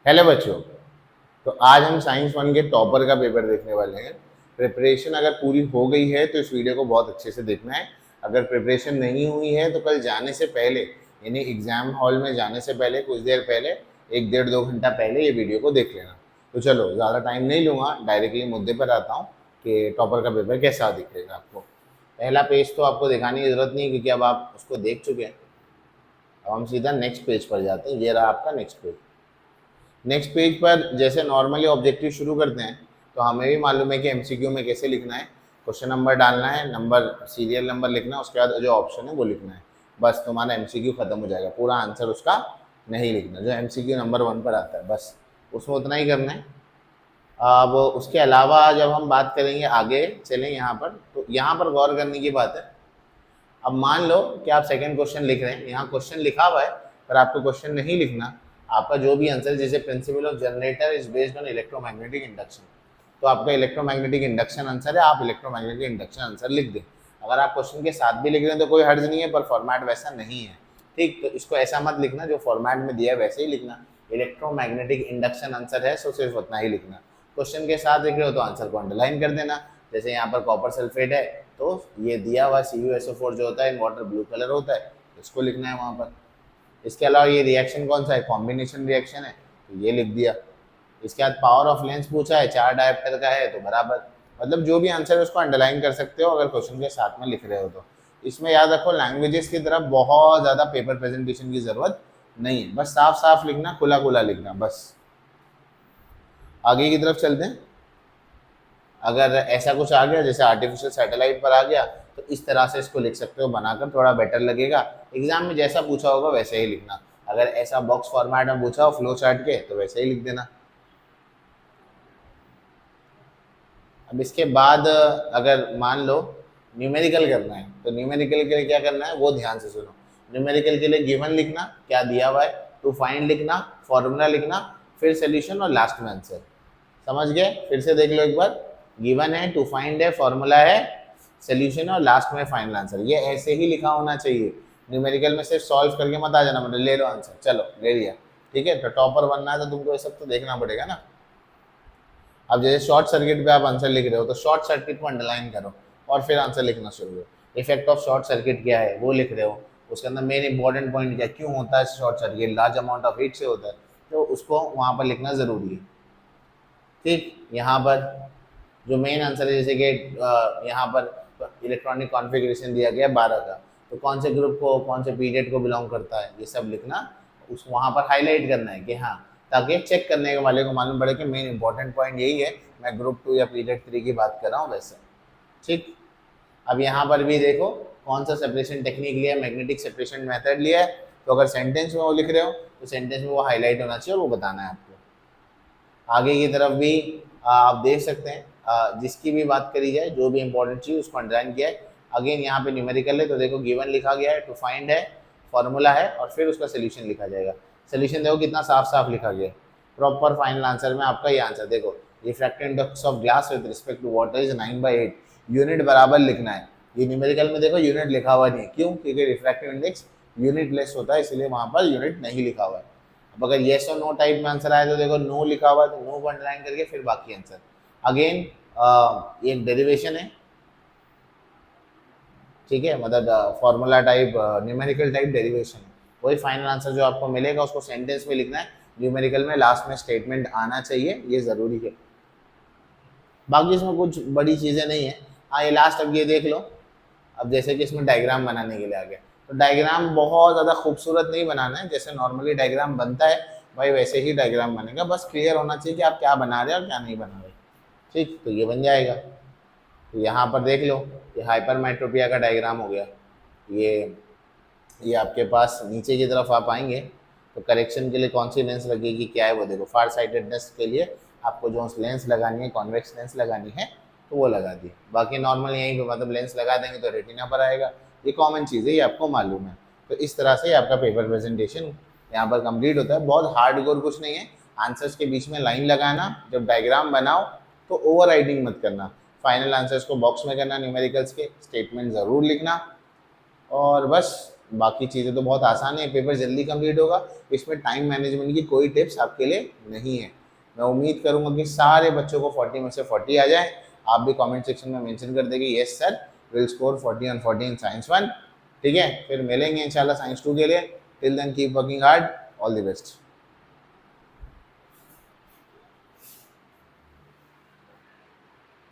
Hello बच्चों। तो आज हम साइंस वन के टॉपर का पेपर देखने वाले हैं। प्रिपरेशन अगर पूरी हो गई है तो इस वीडियो को बहुत अच्छे से देखना है। अगर प्रिपरेशन नहीं हुई है तो कल जाने से पहले यानी एग्जाम हॉल में जाने से पहले कुछ देर पहले 1 डेढ़ 2 घंटा पहले ये वीडियो को देख लेना। तो चलो ज़्यादा टाइम नहीं लूँगा, डायरेक्टली मुद्दे पर आता हूँ कि टॉपर का पेपर कैसा दिखेगा आपको। पहला पेज तो आपको दिखाने की ज़रूरत नहीं है क्योंकि अब आप उसको देख चुके हैं। अब हम सीधा नेक्स्ट पेज पर जाते हैं। ये रहा आपका नेक्स्ट पेज। नेक्स्ट पेज पर जैसे नॉर्मली ऑब्जेक्टिव शुरू करते हैं तो हमें भी मालूम है कि एमसीक्यू में कैसे लिखना है। क्वेश्चन नंबर डालना है, नंबर सीरियल नंबर लिखना है, उसके बाद जो ऑप्शन है वो लिखना है। बस तुम्हारा एमसीक्यू खत्म हो जाएगा, पूरा आंसर उसका नहीं लिखना। जो एमसीक्यू नंबर 1 पर आता है बस उसमें उतना ही करना है। अब उसके अलावा जब हम बात करेंगे आगे चलें यहाँ पर, तो यहाँ पर गौर करने की बात है। अब मान लो कि आप सेकंड क्वेश्चन लिख रहे हैं, यहाँ क्वेश्चन लिखा हुआ है पर आपको क्वेश्चन नहीं लिखना। आपका जो भी आंसर, जैसे principle of generator is based on electromagnetic induction, तो आपका इलेक्ट्रोमैग्नेटिक इंडक्शन आंसर है, आप इलेक्ट्रोमैग्नेटिक इंडक्शन आंसर लिख दें। अगर आप क्वेश्चन के साथ भी लिख रहे हैं तो कोई हर्ज नहीं है, पर फॉर्मेट वैसा नहीं है। ठीक, तो इसको ऐसा मत लिखना, जो फॉर्मेट में दिया है वैसे ही लिखना। इलेक्ट्रोमैग्नेटिक इंडक्शन आंसर है सो सिर्फ उतना ही लिखना। क्वेश्चन के साथ लिख रहे हो तो आंसर को अंडरलाइन कर देना। जैसे यहाँ पर कॉपर सल्फेट है तो ये दिया हुआ CuSO4 जो होता है इन वाटर ब्लू कलर होता है, इसको लिखना है वहाँ पर। इसके अलावा ये रिएक्शन कौन सा है, कॉम्बिनेशन रिएक्शन है, तो ये लिख दिया। इसके बाद पावर ऑफ लेंस पूछा है, 4 डायोप्टर का है तो बराबर। मतलब जो भी आंसर है उसको अंडरलाइन कर सकते हो अगर क्वेश्चन के साथ में लिख रहे हो तो। इसमें याद रखो लैंग्वेजेस की तरफ बहुत ज़्यादा पेपर प्रेजेंटेशन की ज़रूरत नहीं है, बस साफ साफ लिखना, खुला खुला लिखना बस। आगे की तरफ चलते हैं। अगर ऐसा कुछ आ गया जैसे आर्टिफिशियल सैटेलाइट पर आ गया तो इस तरह से इसको लिख सकते हो बनाकर, थोड़ा बेटर लगेगा। एग्जाम में जैसा पूछा होगा वैसे ही लिखना। अगर ऐसा बॉक्स फॉर्मेट में पूछा हो फ्लो चार्ट के तो वैसे ही लिख देना। अब इसके बाद अगर मान लो न्यूमेरिकल करना है तो न्यूमेरिकल के लिए क्या करना है वो ध्यान से सुनो। न्यूमेरिकल के लिए गिवन लिखना, क्या दिया हुआ है, टू फाइंड लिखना, फॉर्मूला लिखना, फिर सोल्यूशन और लास्ट में आंसर। समझ गए? फिर से देख लो एक बार। गिवन है, टू फाइंड है, फॉर्मूला है, सोल्यूशन और लास्ट में फाइनल आंसर। ये ऐसे ही लिखा होना चाहिए। न्यूमेरिकल में सिर्फ सॉल्व करके मत आ जाना, मतलब ले लो आंसर, चलो ले लिया, ठीक है। तो टॉपर बनना है तो तुमको ये सब तो देखना पड़ेगा ना। अब जैसे शॉर्ट सर्किट पे आप आंसर लिख रहे हो तो शॉर्ट सर्किट को अंडरलाइन करो और फिर आंसर लिखना शुरू करो। इफेक्ट ऑफ शॉर्ट सर्किट क्या है वो लिख रहे हो, उसके अंदर मेन इंपॉर्टेंट पॉइंट क्या, क्यों होता है short circuit, large amount of heat से होता है, तो उसको वहाँ पर लिखना ज़रूरी है। ठीक, यहाँ पर जो मेन आंसर है जैसे कि यहाँ पर इलेक्ट्रॉनिक कॉन्फ़िगरेशन दिया गया 12 का, तो कौन से ग्रुप को कौन से पीरियड को बिलोंग करता है ये सब लिखना, उस वहाँ पर हाईलाइट करना है कि हाँ, ताकि चेक करने के वाले को मालूम पड़े कि मेन इंपॉर्टेंट पॉइंट यही है, मैं ग्रुप 2 या पीरियड 3 की बात कर रहा हूँ वैसे। ठीक, अब यहाँ पर भी देखो कौन सा सेपरेशन टेक्निक लिया है, मैग्नेटिक सेपरेशन मेथड लिया है। तो अगर सेंटेंस में वो लिख रहे हो तो सेंटेंस में वो हाईलाइट होना चाहिए और वो बताना है आपको। आगे की तरफ भी आप देख सकते हैं, जिसकी भी बात करी जाए जो भी इंपॉर्टेंट चीज़ उसको अंडरलाइन किया है। अगेन यहाँ पे न्यूमेरिकल है तो देखो गिवन लिखा गया है, टू फाइंड है, फॉर्मूला है और फिर उसका सोल्यूशन लिखा जाएगा। सोल्यूशन देखो कितना साफ साफ लिखा गया है। प्रॉपर फाइनल आंसर में आपका ये आंसर देखो, refractive index of glass with respect to water is 9/8। Unit बराबर लिखना है। ये न्यूमेरिकल में देखो यूनिट लिखा हुआ नहीं है, क्यों? क्योंकि रिफ्रैक्टिव इंडेक्स यूनिट लेस होता है, इसलिए वहाँ पर यूनिट नहीं लिखा हुआ है। अब अगर येस और नो टाइप में आंसर आए तो देखो नो लिखा हुआ है तो नो को अंडरलाइन करके फिर बाकी आंसर। अगेन एक डेरिवेशन है, ठीक है, मतलब formula type numerical type derivation है। वही फाइनल आंसर जो आपको मिलेगा उसको सेंटेंस में लिखना है। न्यूमेरिकल में लास्ट में स्टेटमेंट आना चाहिए, ये ज़रूरी है। बाकी इसमें कुछ बड़ी चीज़ें नहीं है। हाँ, ये लास्ट अब ये देख लो। अब जैसे कि इसमें डायग्राम बनाने के लिए आ गया, तो डायग्राम बहुत ज़्यादा खूबसूरत नहीं बनाना है, जैसे नॉर्मली डायग्राम बनता है भाई वैसे ही डायग्राम बनेगा। बस क्लियर होना चाहिए कि आप क्या बना रहे हैं और क्या नहीं बना रहे। ठीक, तो ये बन जाएगा। तो यहाँ पर देख लो, ये हाइपरमेट्रोपिया का डायग्राम हो गया। ये आपके पास नीचे की तरफ आप आएंगे तो करेक्शन के लिए कौन सी लेंस लगेगी क्या है वो देखो। फार साइटेडनेस के लिए आपको जो लेंस लगानी है, कॉन्वेक्स लेंस लगानी है तो वो लगा दी। बाकी नॉर्मल यहीं पे मतलब लेंस लगा देंगे तो रेटिना पर आएगा। ये कॉमन चीज़ है, ये आपको मालूम है। तो इस तरह से आपका पेपर प्रेजेंटेशन यहाँ पर कंप्लीट होता है। बहुत हार्ड कोर कुछ नहीं है। आंसर्स के बीच में लाइन लगाना, जब डायग्राम बनाओ तो ओवर राइटिंग मत करना। फाइनल आंसर्स को बॉक्स में करना, न्यूमेरिकल्स के स्टेटमेंट ज़रूर लिखना और बस बाकी चीज़ें तो बहुत आसान है, पेपर जल्दी कंप्लीट होगा, इसमें टाइम मैनेजमेंट की कोई टिप्स आपके लिए नहीं है। मैं उम्मीद करूंगा कि सारे बच्चों को 40 में से 40 आ जाए। आप भी कमेंट सेक्शन में मेंशन कर देंगे yes sir will score 40 on 40 in science 1। ठीक है, फिर मिलेंगे इंशाल्लाह साइंस 2 के लिए। Till then keep working hard, all the best.